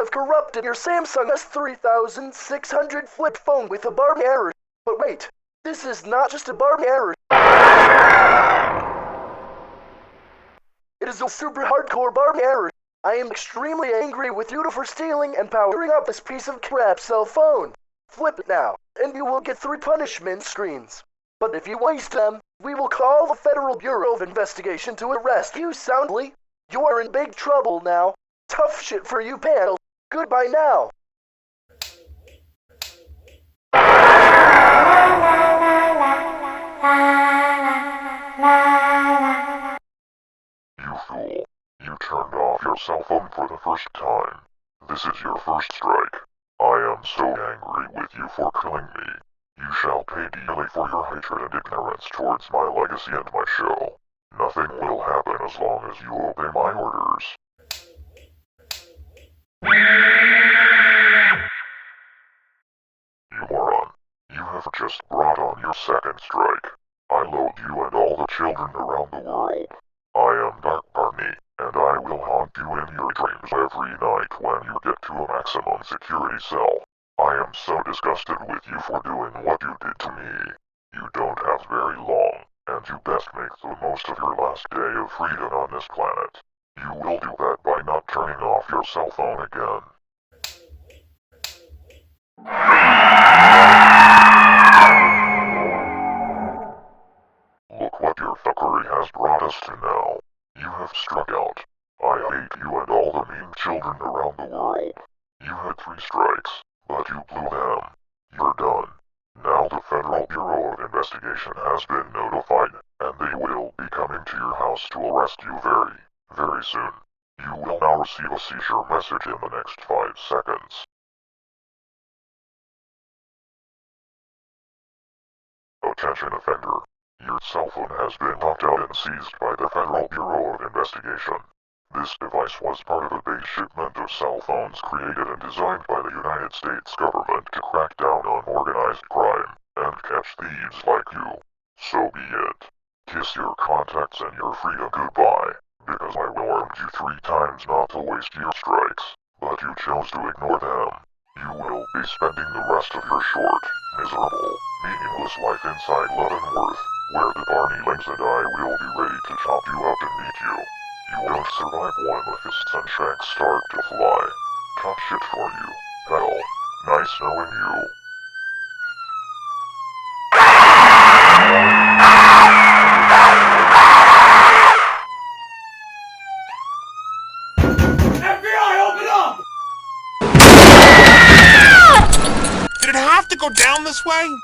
have corrupted your Samsung S3600 flip phone with a Barney error. But wait, this is not just a Barney error. It is a super hardcore Barney error. I am extremely angry with you for stealing and powering up this piece of crap cell phone. Flip it now, and you will get 3 punishment screens. But if you waste them, we will call the Federal Bureau of Investigation to arrest you soundly. You are in big trouble now. Tough shit for you, pal. Goodbye now. You fool. You turned off your cell phone for the first time. This is your first strike. I am so angry with you for killing me. You shall pay dearly for your hatred and ignorance towards my legacy and my show. Nothing will happen as long as you obey my orders. You moron. You have just brought on your second strike. I loathe you and all the children around the world. I am Dark Barney, and I will haunt you in your dreams every night when you get to a maximum security cell. I am so disgusted with you for doing what you did to me. You don't have very long, and you best make the most of your last day of freedom on this planet. You will do that by not turning off your cell phone again. Look what your fuckery has brought us to now. You have struck out. I hate you and all the mean children around the world. You had 3 strikes, but you blew them. You're done. Now the Federal Bureau of Investigation has been notified, and they will be coming to your house to arrest you very, very soon. You will now receive a seizure message in the next 5 seconds. Attention offender. Your cell phone has been locked out and seized by the Federal Bureau of Investigation. This device was part of a big shipment of cell phones created and designed by the United States government to crack down on organized crime and catch thieves like you. So be it. Kiss your contacts and your freedom goodbye, because I warned you 3 times not to waste your strikes, but you chose to ignore them. You will be spending the rest of your short, miserable, meaningless life inside Leavenworth, where the Barneylings and I will be ready to chop you up and eat you. You won't survive when the fists and shanks start to fly. Tough shit for you, pal. Nice knowing you. FBI, open up! Did it have to go down this way?